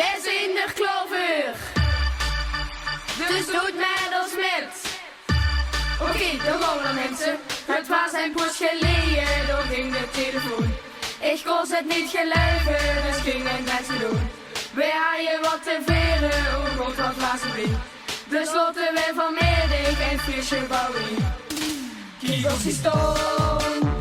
wij zijn de Clover. Dus doet mij als met. Oké, dan rollen we mensen. Het was een poos geleden, door ging de telefoon. Ik kon het niet geluiden, dus ging het best doen. We hadden wat te veren, oh god wat was het weer. Besloten we vanmiddag een feestje bouwen. Kiezels die stond.